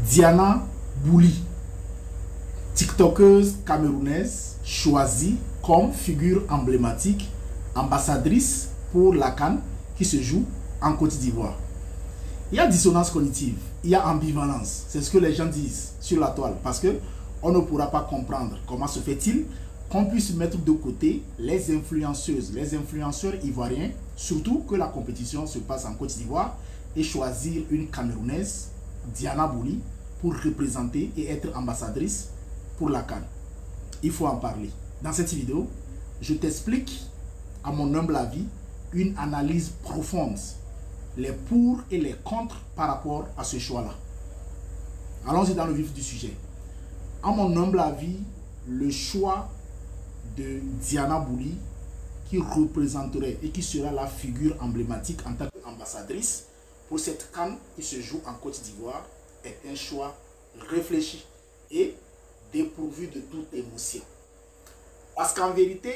Diana Bouli, TikTokeuse camerounaise, choisie comme figure emblématique, ambassadrice pour la CAN qui se joue en Côte d'Ivoire. Il y a dissonance cognitive, il y a ambivalence, c'est ce que les gens disent sur la toile, parce que on ne pourra pas comprendre comment se fait-il qu'on puisse mettre de côté les influenceuses, les influenceurs ivoiriens, surtout que la compétition se passe en Côte d'Ivoire, et choisir une Camerounaise, Diana Bouli, pour représenter et être ambassadrice pour la CAN. Il faut en parler. Dans cette vidéo, je t'explique, à mon humble avis, une analyse profonde, les pour et les contre par rapport à ce choix-là. Allons-y dans le vif du sujet. À mon humble avis, le choix de Diana Bouli, qui représenterait et qui sera la figure emblématique en tant qu'ambassadrice pour cette CAN qui se joue en Côte d'Ivoire, est un choix réfléchi et dépourvu de toute émotion. Parce qu'en vérité,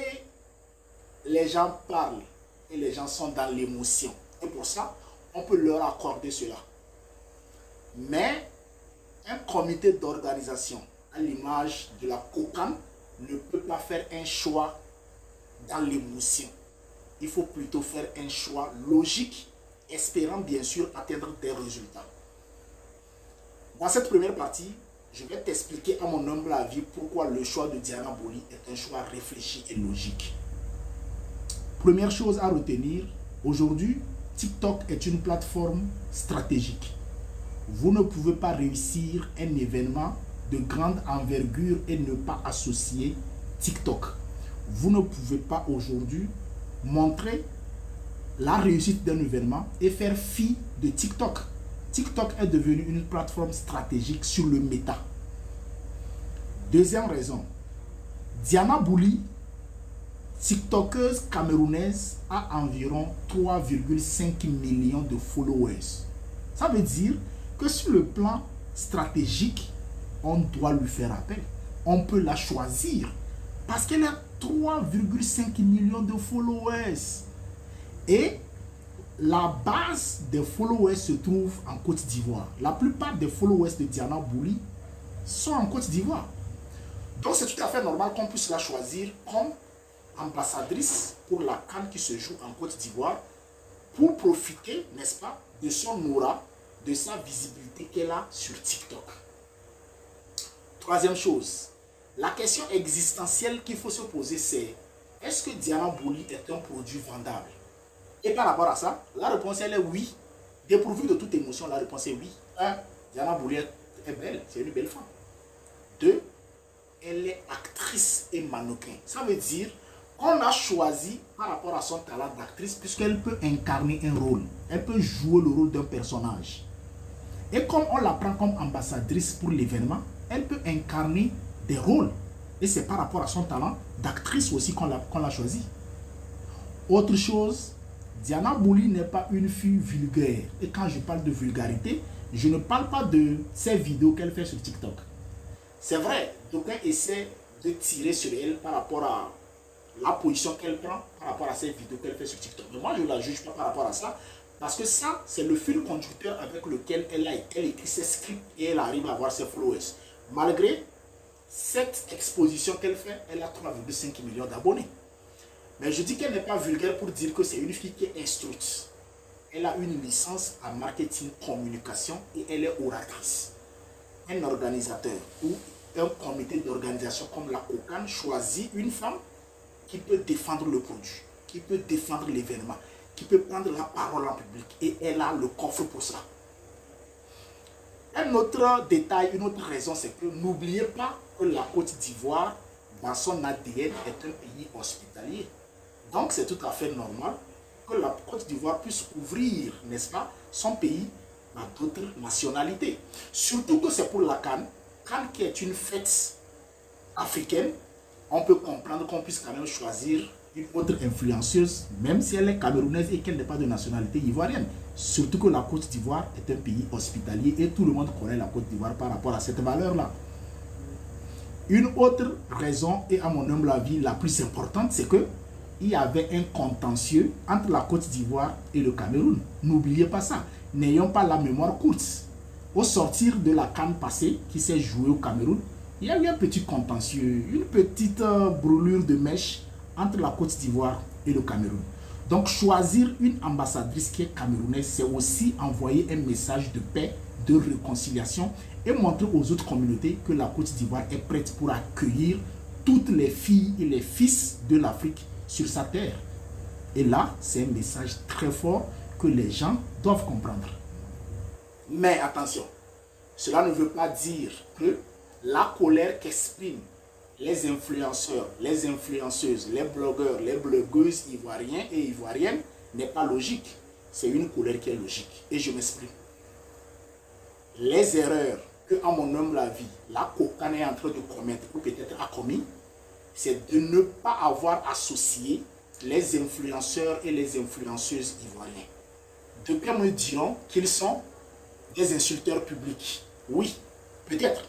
les gens parlent et les gens sont dans l'émotion. Et pour ça, on peut leur accorder cela. Mais un comité d'organisation, à l'image de la COCAN, ne peut pas faire un choix dans l'émotion. Il faut plutôt faire un choix logique, espérant bien sûr atteindre des résultats. Dans cette première partie, je vais t'expliquer à mon humble avis pourquoi le choix de Diana Bouli est un choix réfléchi et logique. Première chose à retenir, aujourd'hui, TikTok est une plateforme stratégique. Vous ne pouvez pas réussir un événement de grande envergure et ne pas associer TikTok. Vous ne pouvez pas aujourd'hui montrer la réussite d'un événement et faire fi de TikTok. TikTok est devenu une plateforme stratégique sur le méta. Deuxième raison, Diana Bouli, TikTokeuse camerounaise, a environ 3,5 millions de followers. Ça veut dire que sur le plan stratégique, on doit lui faire appel. On peut la choisir parce qu'elle a 3,5 millions de followers. Et la base des followers se trouve en Côte d'Ivoire. La plupart des followers de Diana Bouli sont en Côte d'Ivoire. Donc c'est tout à fait normal qu'on puisse la choisir comme ambassadrice pour la CAN qui se joue en Côte d'Ivoire pour profiter, n'est-ce pas, de son aura, de sa visibilité qu'elle a sur TikTok. Troisième chose, la question existentielle qu'il faut se poser, c'est est-ce que Diana Bouli est un produit vendable? Et par rapport à ça, la réponse elle est oui. Dépourvue de toute émotion, la réponse est oui. 1. Diana Bouli est belle, c'est une belle femme. 2. Elle est actrice et mannequin. Ça veut dire qu'on a choisi par rapport à son talent d'actrice puisqu'elle peut incarner un rôle. Elle peut jouer le rôle d'un personnage. Et comme on la prend comme ambassadrice pour l'événement, elle peut incarner des rôles. Et c'est par rapport à son talent d'actrice aussi qu'on l'a choisi. Autre chose, Diana Bouli n'est pas une fille vulgaire. Et quand je parle de vulgarité, je ne parle pas de ces vidéos qu'elle fait sur TikTok. C'est vrai, d'aucuns essaient de tirer sur elle par rapport à la position qu'elle prend, par rapport à ces vidéos qu'elle fait sur TikTok. Mais moi, je ne la juge pas par rapport à ça, parce que ça, c'est le fil conducteur avec lequel elle écrit ses scripts et elle arrive à avoir ses followers. Malgré cette exposition qu'elle fait, elle a 3,5 millions d'abonnés. Mais je dis qu'elle n'est pas vulgaire pour dire que c'est une fille qui est instruite. Elle a une licence en marketing communication et elle est oratrice. Un organisateur ou un comité d'organisation comme la COCAN choisit une femme qui peut défendre le produit, qui peut défendre l'événement, qui peut prendre la parole en public et elle a le coffre pour ça. Un autre détail, une autre raison, c'est que n'oubliez pas que la Côte d'Ivoire, dans son ADN, est un pays hospitalier. Donc c'est tout à fait normal que la Côte d'Ivoire puisse ouvrir, n'est-ce pas, son pays à d'autres nationalités. Surtout que c'est pour la CAN. CAN qui est une fête africaine, on peut comprendre qu'on puisse quand même choisir une autre influenceuse, même si elle est camerounaise et qu'elle n'est pas de nationalité ivoirienne. Surtout que la Côte d'Ivoire est un pays hospitalier et tout le monde connaît la Côte d'Ivoire par rapport à cette valeur-là. Une autre raison, et à mon humble avis la plus importante, c'est que il y avait un contentieux entre la Côte d'Ivoire et le Cameroun. N'oubliez pas ça. N'ayons pas la mémoire courte. au sortir de la CAN passée qui s'est jouée au Cameroun, il y a eu un petit contentieux, une petite brûlure de mèche entre la Côte d'Ivoire et le Cameroun. Donc choisir une ambassadrice qui est camerounaise, c'est aussi envoyer un message de paix, de réconciliation et montrer aux autres communautés que la Côte d'Ivoire est prête pour accueillir toutes les filles et les fils de l'Afrique sur sa terre. Et là, c'est un message très fort que les gens doivent comprendre. Mais attention, cela ne veut pas dire que la colère qu'expriment les influenceurs, les influenceuses, les blogueurs, les blogueuses ivoiriens et ivoiriennes n'est pas logique. C'est une colère qui est logique. Et je m'explique. Les erreurs que, à mon humble avis, la COCAN est en train de commettre ou peut-être a commis, c'est de ne pas avoir associé les influenceurs et les influenceuses ivoiriens. D'aucuns me diront qu'ils sont des insulteurs publics. Oui, peut-être.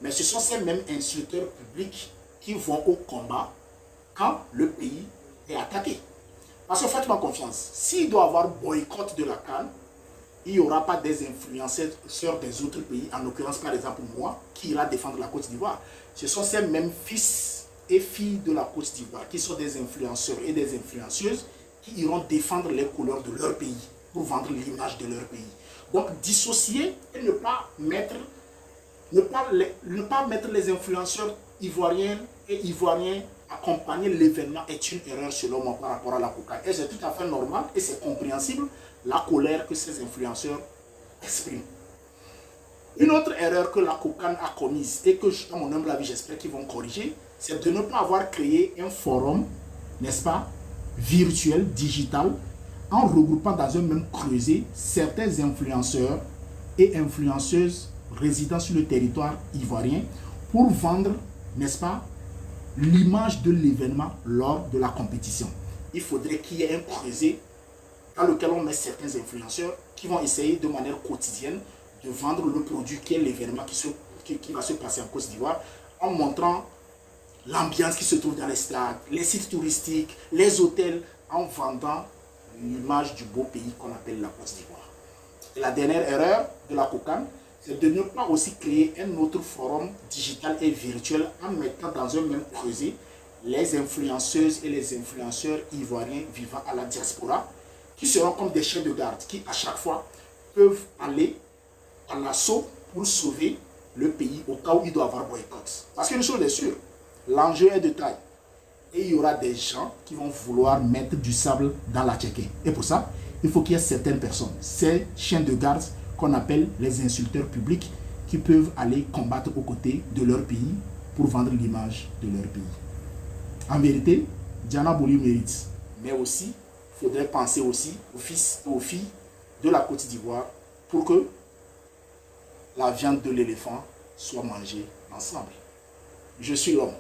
Mais ce sont ces mêmes insulteurs publics qui vont au combat quand le pays est attaqué. Parce que faites-moi confiance, s'il doit y avoir boycott de la CAN, il n'y aura pas des influenceurs des autres pays, en l'occurrence par exemple moi, qui ira défendre la Côte d'Ivoire. Ce sont ces mêmes fils et filles de la Côte d'Ivoire qui sont des influenceurs et des influenceuses qui iront défendre les couleurs de leur pays pour vendre l'image de leur pays. Donc dissocier et ne pas mettre les influenceurs ivoiriens et ivoiriens accompagner l'événement est une erreur selon moi par rapport à la COCAN. Et c'est tout à fait normal et c'est compréhensible la colère que ces influenceurs expriment. Une autre erreur que la COCAN a commise et que, à mon humble avis, j'espère qu'ils vont corriger, c'est de ne pas avoir créé un forum, n'est-ce pas, virtuel, digital, en regroupant dans un même creuset certains influenceurs et influenceuses résidant sur le territoire ivoirien pour vendre, n'est-ce pas, l'image de l'événement lors de la compétition. Il faudrait qu'il y ait un creuset dans lequel on met certains influenceurs qui vont essayer de manière quotidienne de vendre le produit qui est l'événement qui va se passer en Côte d'Ivoire en montrant l'ambiance qui se trouve dans les stades, les sites touristiques, les hôtels, en vendant l'image du beau pays qu'on appelle la Côte d'Ivoire. Et la dernière erreur de la COCAN, c'est de ne pas aussi créer un autre forum digital et virtuel en mettant dans un même creuset les influenceuses et les influenceurs ivoiriens vivant à la diaspora qui seront comme des chiens de garde qui à chaque fois peuvent aller à l'assaut pour sauver le pays au cas où il doit avoir boycott. Parce qu'une chose est sûre, l'enjeu est de taille. Et il y aura des gens qui vont vouloir mettre du sable dans la tchéké. Et pour ça, il faut qu'il y ait certaines personnes, ces chiens de garde qu'on appelle les insulteurs publics, qui peuvent aller combattre aux côtés de leur pays pour vendre l'image de leur pays. En vérité, Diana Boli mérite. Mais aussi, il faudrait penser aussi aux fils et aux filles de la Côte d'Ivoire pour que la viande de l'éléphant soit mangée ensemble. Je suis l'homme.